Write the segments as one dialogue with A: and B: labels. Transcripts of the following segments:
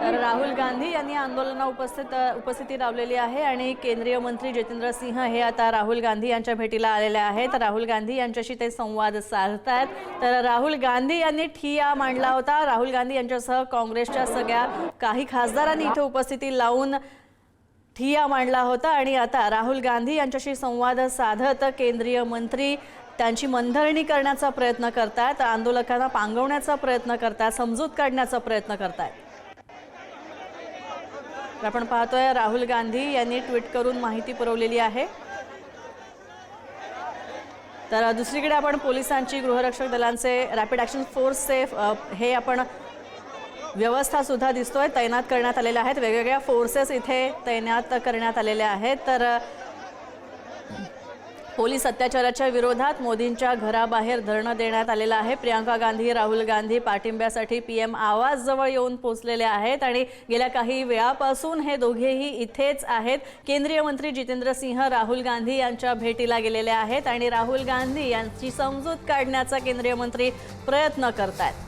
A: तर राहुल गांधी यांनी आंदोलनात उपस्थिती लावलेली आहे आणि केंद्रीय मंत्री जितेंद्र सिंह हे आता राहुल गांधी यांच्या भेटीला आलेले आहेत। राहुल गांधी यांच्याशी ते संवाद साधतात। तर राहुल गांधी यांनी ठिय्या मांडला होता। राहुल गांधी यांच्यासह काँग्रेसच्या सगळ्या काही खासदारांनी इथे उपस्थिती लावून ठिय्या मांडला होता आणि आता राहुल गांधी यांच्याशी संवाद साधत केंद्रीय मंत्री त्यांची मनधरणी करण्याचा प्रयत्न करतात, आंदोलकांना पांगवण्याचा प्रयत्न करतात, समजूत काढण्याचा प्रयत्न करतात। आपण पाहतोय राहुल गांधी यांनी ट्विट करून माहिती पुरवलेली आहे। तर दुसरीकडे आपण पोलिसांची गृहरक्षक दलांचे रॅपिड ॲक्शन फोर्सचे हे आपण व्यवस्था सुद्धा दिसतोय तैनात करण्यात आलेल्या आहेत। वेगवेगळ्या फोर्सेस इथे तैनात करण्यात आलेल्या आहेत। तर पोलीस अत्याचाराच्या विरोधात मोदींच्या घराबाहेर धरणं देण्यात आलेलं आहे। प्रियंका गांधी, राहुल गांधी पाठिंब्यासाठी पीएम आवाज जवळ येऊन पोहोचलेले आहेत आणि गेल्या काही वेळापासून हे दोघेही इथेच आहेत। केंद्रीय मंत्री जितेंद्र सिंह राहुल गांधी यांच्या भेटीला गेलेले आहेत आणि राहुल गांधी यांची समजूत काढण्याचा केंद्रीय मंत्री प्रयत्न करतात।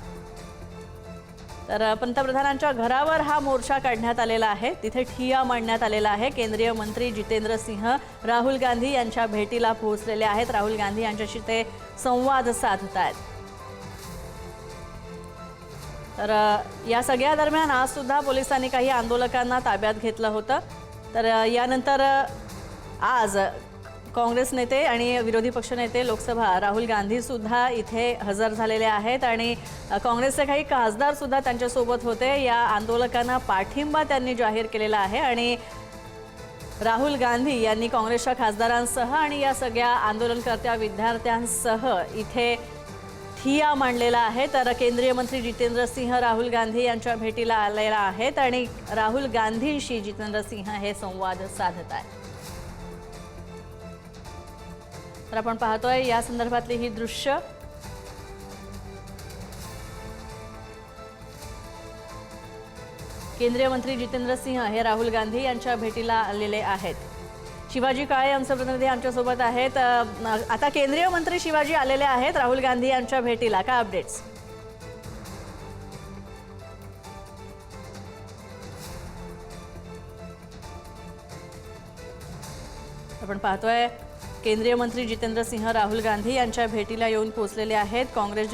A: तर पंतप्रधानांच्या घरावर हा मोर्चा काढण्यात आलेला आहे, तिथे ठिय्या मांडण्यात आलेला आहे। केंद्रीय मंत्री जितेंद्र सिंह राहुल गांधी यांच्या भेटीला पोहोचलेले आहेत। राहुल गांधी यांच्याशी ते संवाद साधतात। तर या सगळ्या दरम्यान आज सुद्धा पोलिसांनी काही आंदोलकांना ताब्यात घेतलं होतं। तर यानंतर आज काँग्रेस नेते आणि विरोधी पक्षनेते लोकसभा राहुल गांधी सुद्धा इथे हजर झालेले आहेत आणि काँग्रेसचे काही खासदार सुद्धा त्यांच्यासोबत होते। या आंदोलकांना पाठिंबा त्यांनी जाहीर केलेला आहे आणि राहुल गांधी यांनी काँग्रेसच्या खासदारांसह आणि या सगळ्या आंदोलनकर्त्या विद्यार्थ्यांसह इथे ठिय्या मांडलेला आहे। तर केंद्रीय मंत्री जितेंद्र सिंह राहुल गांधी यांच्या भेटीला आलेला आहेत आणि राहुल गांधींशी जितेंद्र सिंह हे संवाद साधत आहेत। तर आपण पाहतोय या संदर्भातली ही दृश्य। केंद्रीय मंत्री जितेंद्र सिंह हे राहुल गांधी यांच्या भेटीला आलेले आहेत। शिवाजी काळे आमचे प्रतिनिधी आमच्यासोबत आहेत। आता केंद्रीय मंत्री शिवाजी आलेले आहेत राहुल गांधी यांच्या भेटीला, काय अपडेट्स? आपण पाहतोय केंद्रीय मंत्री जितेंद्र सिंह राहुल गांधी यांच्या भेटीला येऊन पोहोचलेले आहेत। काँग्रेस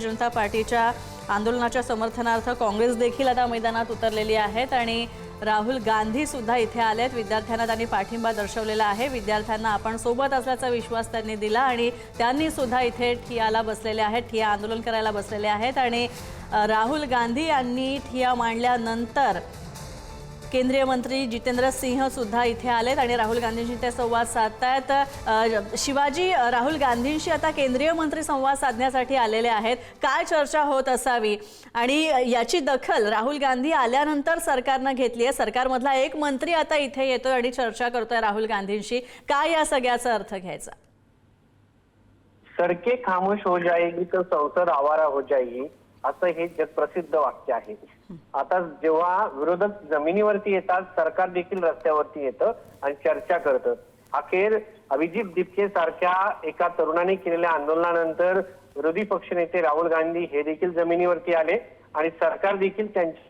A: जनता पार्टीच्या आंदोलनाच्या समर्थनार्थ काँग्रेस देखील आता मैदानात उतरलेली आहेत आणि राहुल गांधी सुद्धा इथे आलेत। विद्यार्थ्यांना त्यांनी पाठिंबा दर्शवलेला आहे। विद्यार्थ्यांना आपण सोबत असल्याचा विश्वास त्यांनी दिला आणि त्यांनी सुद्धा इथे ठिय्याला बसलेले आहेत, ठिय्या आंदोलन करायला बसलेले आहेत आणि राहुल गांधी यांनी ठिय्या मांडल्यानंतर केंद्रीय मंत्री जितेंद्र सिंह सुद्धा इथे आलेत आणि राहुल गांधींशी ते संवाद साधतायत। शिवाजी, राहुल गांधींशी आता केंद्रीय मंत्री संवाद साधण्यासाठी आलेले आहेत, काय चर्चा होत असावी आणि याची दखल राहुल गांधी आल्यानंतर सरकारनं घेतली आहे। सरकारमधला एक मंत्री आता इथे येतोय आणि चर्चा करतोय राहुल गांधींशी, काय या सगळ्याचा अर्थ घ्यायचा?
B: सड़कें खामोश हो जाएगी तो संसद आवारा हो जाएगी असं हे जगप्रसिद्ध वाक्य आहे। आता जेव्हा विरोधक जमिनीवरती येतात, सरकार देखील रस्त्यावरती येतं आणि चर्चा करतं। अखेर अभिजित दीपके सारख्या एका तरुणाने केलेल्या आंदोलनानंतर विरोधी पक्षनेते राहुल गांधी हे देखील जमिनीवरती आले आणि सरकार देखील त्यांच्या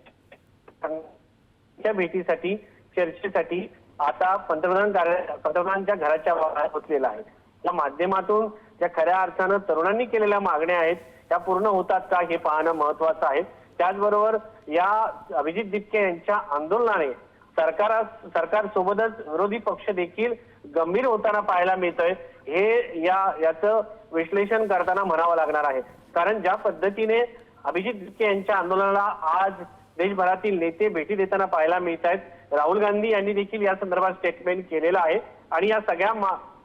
B: भेटीसाठी, चर्चेसाठी आता पंतप्रधानांच्या घराच्या बाहेर पोहोचलेला आहे। या माध्यमातून ज्या खऱ्या अर्थानं तरुणांनी केलेल्या मागण्या आहेत त्या पूर्ण होतात का हे पाहणं महत्वाचं आहे। त्याचबरोबर या अभिजित दीपके यांच्या आंदोलनाने सरकारसोबतच विरोधी पक्ष देखील गंभीर होताना पाहायला मिळतंय। हे याचं विश्लेषण करताना म्हणावं लागणार आहे, कारण ज्या पद्धतीने अभिजित दीपके यांच्या आंदोलनाला आज देशभरातील नेते भेटी देताना पाहायला मिळत आहेत। राहुल गांधी यांनी देखील या संदर्भात स्टेटमेंट केलेलं आहे आणि या सगळ्या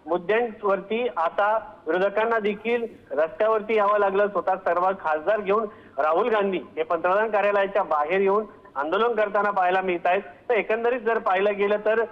B: मुद्द्यांवरती आता विरोधकांना देखील रस्त्यावरती यावं लागलं। स्वतः सर्व खासदार घेऊन राहुल गांधी हे पंतप्रधान कार्यालयाच्या बाहेर येऊन आंदोलन करताना पाहायला मिळत आहेत। तर एकंदरीत जर पाहिलं गेलं तर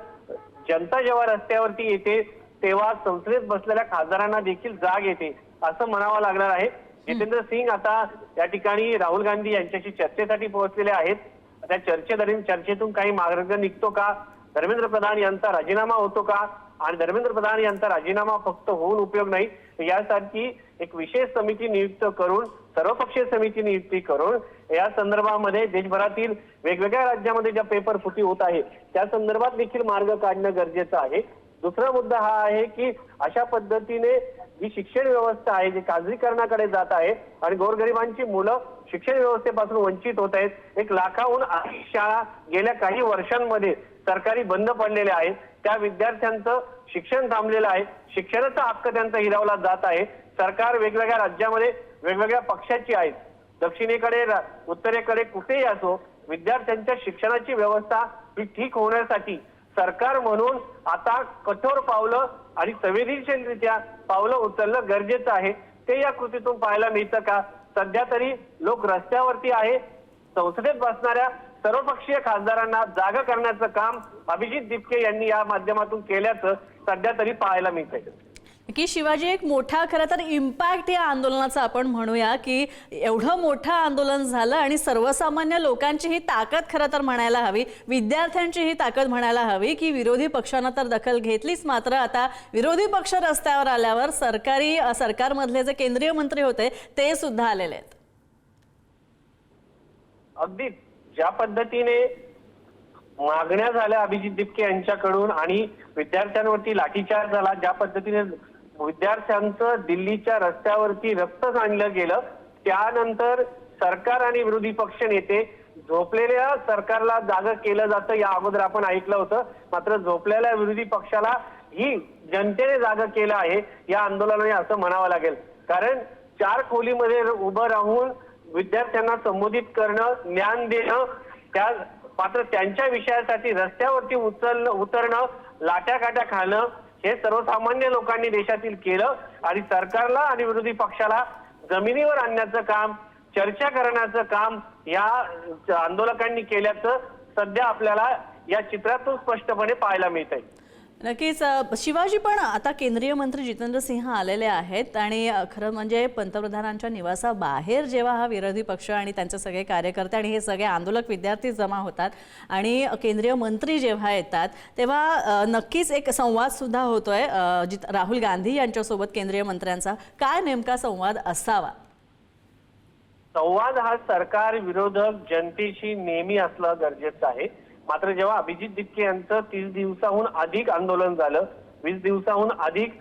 B: जनता जेव्हा रस्त्यावरती येते तेव्हा संसदेत बसलेल्या खासदारांना देखील जाग येते असं म्हणावं लागणार आहे। जितेंद्र सिंह आता या ठिकाणी राहुल गांधी यांच्याशी चर्चेसाठी पोहोचलेले आहेत। त्या चर्चेतून काही मार्ग निघतो का? धर्मेंद्र प्रधान यांचा राजीनामा होतो का? आणि धर्मेंद्र प्रधान यांचा राजीनामा फक्त होऊन उपयोग नाही, यासाठी एक विशेष समिती नियुक्त करून, सर्वपक्षीय समिती नियुक्ती करून या संदर्भामध्ये देशभरातील वेगवेगळ्या राज्यामध्ये ज्या पेपर फुटी होत आहे त्या संदर्भात देखील मार्ग काढणं गरजेचं आहे. दुसरा मुद्दा हा आहे की अशा पद्धतीने जी शिक्षण व्यवस्था आहे जी खाजगीकरणाकडे जात आहे आणि गोरगरिबांची मुलं शिक्षण व्यवस्थेपासून वंचित होत आहेत. 1 लाखाहून अधिक शाळा गेल्या काही वर्षांमध्ये सरकारी बंद पडलेल्या आहेत. त्या विद्यार्थ्यांचं शिक्षण थांबलेलं आहे. शिक्षणाचा हक्क त्यांचा हिरावला जात आहे. सरकार वेगवेगळ्या राज्यामध्ये वेगवेगळ्या पक्षाची आहेत. दक्षिणेकडे उत्तरेकडे कुठेही असो, विद्यार्थ्यांच्या शिक्षणाची व्यवस्था ही ठीक होण्यासाठी सरकार म्हणून आता कठोर पावलं आणि संवेदनशीलरित्या पावलं उचलणं गरजेचं आहे. ते या कृतीतून पाहायला मिळतं का? सध्या तरी लोक रस्त्यावरती आहे. संसदेत बसणाऱ्या सर्वपक्षीय खासदारांना जागा करण्याचं काम अभिजित दिपके यांनी या माध्यमातून केल्याचं सध्या तरी पाहायला मिळतंय.
A: की शिवाजी, एक मोठा खरं तर इम्पॅक्ट या आंदोलनाचा आपण म्हणूया की एवढं मोठं आंदोलन झालं आणि सर्वसामान्य लोकांची ही ताकद खरं तर म्हणायला हवी, विद्यार्थ्यांची ही ताकद म्हणायला हवी की विरोधी पक्षानं तर दखल घेतलीच, मात्र आता विरोधी पक्ष रस्त्यावर आल्यावर सरकारमधले जे केंद्रीय मंत्री होते ते सुद्धा आलेले आहेत.
B: अगदी ज्या पद्धतीने मागण्या झाल्या अभिजित दिपके यांच्याकडून आणि विद्यार्थ्यांवरती लाठीचार्ज झाला, ज्या पद्धतीने विद्यार्थ्यांचं दिल्लीच्या रस्त्यावरती रक्त सांडलं गेलं, त्यानंतर सरकार आणि विरोधी पक्ष नेते झोपलेल्या सरकारला जागं केलं जातं या अगोदर आपण ऐकलं होतं. मात्र झोपलेल्या विरोधी पक्षाला ही जनतेने जागं केलं आहे या आंदोलनाने असं म्हणावं लागेल. कारण 4 खोलीमध्ये उभं राहून विद्यार्थ्यांना संबोधित करणं, ज्ञान देणं, त्या मात्र त्यांच्या विषयासाठी रस्त्यावरती उतरणं, लाट्याकाट्या खाणं हे सर्वसामान्य लोकांनी देशातील केलं आणि सरकारला आणि विरोधी पक्षाला जमिनीवर आणण्याचं काम, चर्चा करण्याचं काम या आंदोलकांनी केल्याचं सध्या आपल्याला या चित्रातून स्पष्टपणे पाहायला मिळतंय.
A: नक्कीच शिवाजी, पण आता केंद्रीय मंत्री जितेंद्र सिंह आलेले आहेत आणि खरं म्हणजे पंतप्रधानांच्या निवासाबाहेर जेव्हा हा विरोधी पक्ष आणि त्यांचे सगळे कार्यकर्ते आणि हे सगळे आंदोलक विद्यार्थी जमा होतात आणि केंद्रीय मंत्री जेव्हा येतात तेव्हा नक्कीच एक संवाद सुद्धा होतोय राहुल गांधी यांच्यासोबत केंद्रीय मंत्र्यांचा. काय नेमका संवाद असावा?
B: संवाद हा सरकार विरोधक जनतेशी नेहमी असणं गरजेचं आहे. मात्र जेव्हा अभिजित दिपके यांचं 30 दिवसाहून अधिक आंदोलन झालं, 20 दिवसाहून अधिक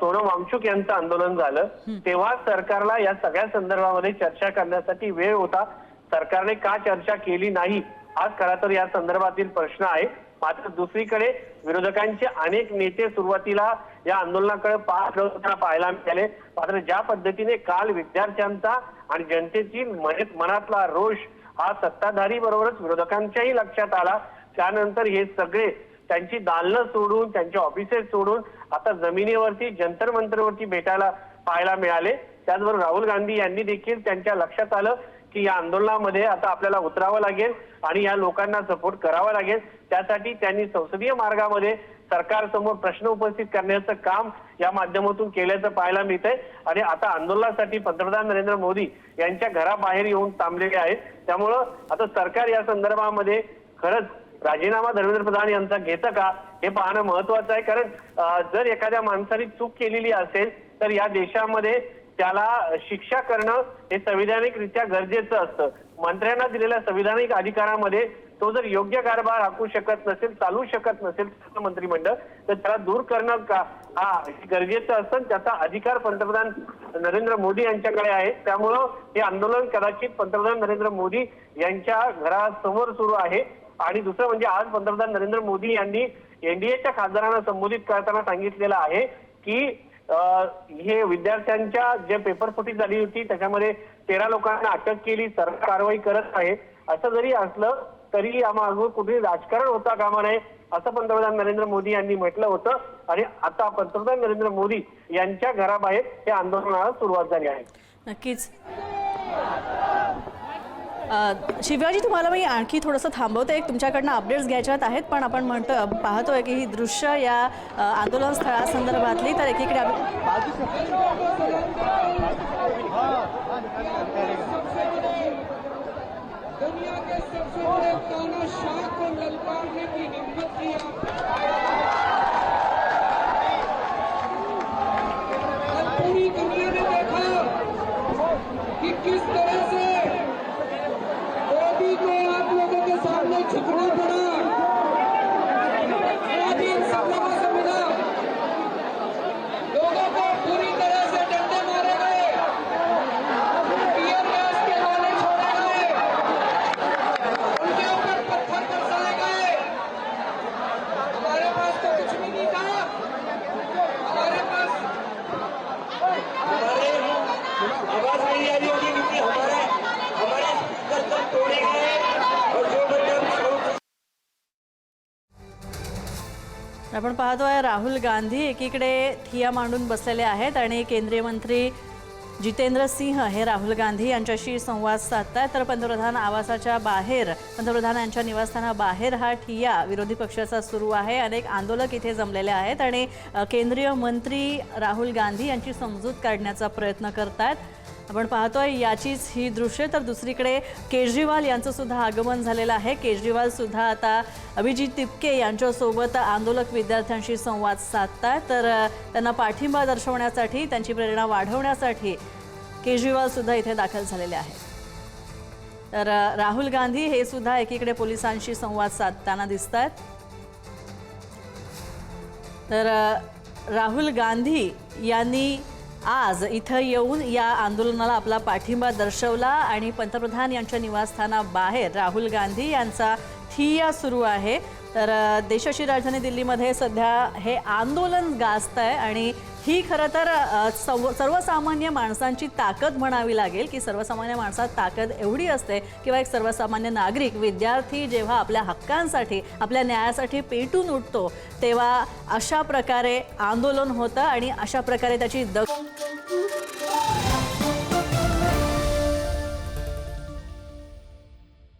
B: सोनम वांगचुक यांचं आंदोलन झालं, तेव्हा सरकारला या सगळ्या संदर्भामध्ये चर्चा करण्यासाठी वेळ होता. सरकारने का चर्चा केली नाही हाच खरा तर या संदर्भातील प्रश्न आहे. मात्र दुसरीकडे विरोधकांचे अनेक नेते सुरुवातीला या आंदोलनाकडे पाहायला मिळाले. मात्र ज्या पद्धतीने काल विद्यार्थ्यांचा आणि जनतेची मनातला रोष हा सत्ताधारी बरोबरच विरोधकांच्याही लक्षात आला, त्यानंतर हे सगळे त्यांची दालनं सोडून, त्यांचे ऑफिसेस सोडून आता जमिनीवरती जंतर मंतरवरती भेटायला पाहायला मिळाले. त्याचबरोबर राहुल गांधी यांनी देखील त्यांच्या लक्षात आलं की या आंदोलनामध्ये आता आपल्याला उतरावं लागेल आणि या लोकांना सपोर्ट करावा लागेल. त्यासाठी त्यांनी संसदीय मार्गामध्ये सरकारसमोर प्रश्न उपस्थित करण्याचं काम या माध्यमातून केल्याचं पाहायला मिळतंय. आणि आता आंदोलनासाठी पंतप्रधान नरेंद्र मोदी यांच्या घराबाहेर येऊन थांबलेले आहेत. त्यामुळं आता सरकार या संदर्भामध्ये खरंच राजीनामा धर्मेंद्र प्रधान यांचा घेतं का हे पाहणं महत्वाचं आहे. कारण जर एखाद्या माणसाने चूक केलेली असेल तर या देशामध्ये त्याला शिक्षा करणं हे संविधानिकरित्या गरजेचं असतं. मंत्र्यांना दिलेल्या संविधानिक अधिकारामध्ये तो जर योग्य कारभार हाकू शकत नसेल, चालू शकत नसेल मंत्रिमंडळ, तर त्याला दूर करणं का हा गरजेचं असतं. त्याचा अधिकार पंतप्रधान नरेंद्र मोदी यांच्याकडे आहे. त्यामुळं हे आंदोलन कदाचित पंतप्रधान नरेंद्र मोदी यांच्या घरासमोर सुरू आहे. आणि दुसरं म्हणजे आज पंतप्रधान नरेंद्र मोदी यांनी एनडीएच्या खासदारांना संबोधित करताना सांगितलेलं आहे की हे विद्यार्थ्यांच्या जे पेपरफुटी झाली होती त्याच्यामध्ये 13 लोकांना अटक केली, सरकार कारवाई करत आहे. असं जरी असलं तरी यामागून कुठेही राजकारण होता कामा नये असं पंतप्रधान नरेंद्र मोदी यांनी म्हटलं होतं. आणि आता पंतप्रधान नरेंद्र मोदी यांच्या घराबाहेर हे आंदोलनाला सुरुवात झाली आहे.
A: नक्कीच शिवाजी, तुम्हाला मी आणखी थोडंसं थांबवते, एक तुमच्याकडनं अपडेट्स घ्यायच्यात आहेत, पण आपण पाहतोय की ही दृश्य या आंदोलन स्थळासंदर्भातली. तर एकीकडे
C: दुनिया के सबसे बड़े तानाशाह को ललकारने की हिम्मत किया। कि किस तरह से मोदी को आप लोगों के सामने झुकना पड़ा। मोदी इन सबको समझा, लोगों को पूरी तरह से डंडे मारे गए, टीयर गैस के गोले छोड़े गए, उनके ऊपर पत्थर बरसाए गए। हमारे पास तो कुछ भी नहीं था। हमारे पास
D: आवाज नहीं आ रही होगी क्योंकि हमारे स्पीकर तोड़े गए और जो बंदे
A: आपण पाहतोय राहुल गांधी एकीकडे ठिया मांडून बसलेले आहेत आणि केंद्रीय मंत्री जितेंद्र सिंह हे राहुल गांधी यांच्याशी संवाद साधतायत। तर पंतप्रधान आवासाच्या बाहेर, पंतप्रधानांच्या निवासस्थानाबाहेर हा ठिया विरोधी पक्षाचा सुरू आहे। अनेक आंदोलक इथे जमलेले आहेत आणि केंद्रीय मंत्री राहुल गांधी यांची समजूत काढण्याचा प्रयत्न करतायत। आपण पाहतोय याचीच ही दृश्य। तर दुसरीकडे केजरीवाल यांचं सुद्धा आगमन झालेलं आहे। केजरीवाल सुद्धा आता अभिजित तिपके यांच्यासोबत आंदोलक विद्यार्थ्यांशी संवाद साधतायत। तर त्यांना पाठिंबा दर्शवण्यासाठी, त्यांची प्रेरणा वाढवण्यासाठी केजरीवाल सुद्धा इथे दाखल झालेले आहेत। तर राहुल गांधी हे सुद्धा एकीकडे पोलिसांशी संवाद साधताना दिसतात। तर राहुल गांधी यांनी आज इथं येऊन या आंदोलनाला आपला पाठिंबा दर्शवला आणि पंतप्रधान यांच्या निवासस्थानाबाहेर राहुल गांधी यांचा ठिय्या सुरू आहे। तर देशाची राजधानी दिल्लीमध्ये सध्या हे आंदोलन गाजतंय आणि ही खरं तर सर्वसामान्य माणसांची ताकद म्हणावी लागेल की सर्वसामान्य माणसात ताकद एवढी असते किंवा एक सर्वसामान्य नागरिक, विद्यार्थी जेव्हा आपल्या हक्कांसाठी, आपल्या न्यायासाठी पेटून उठतो तेव्हा अशा प्रकारे आंदोलन होतं आणि अशा प्रकारे त्याची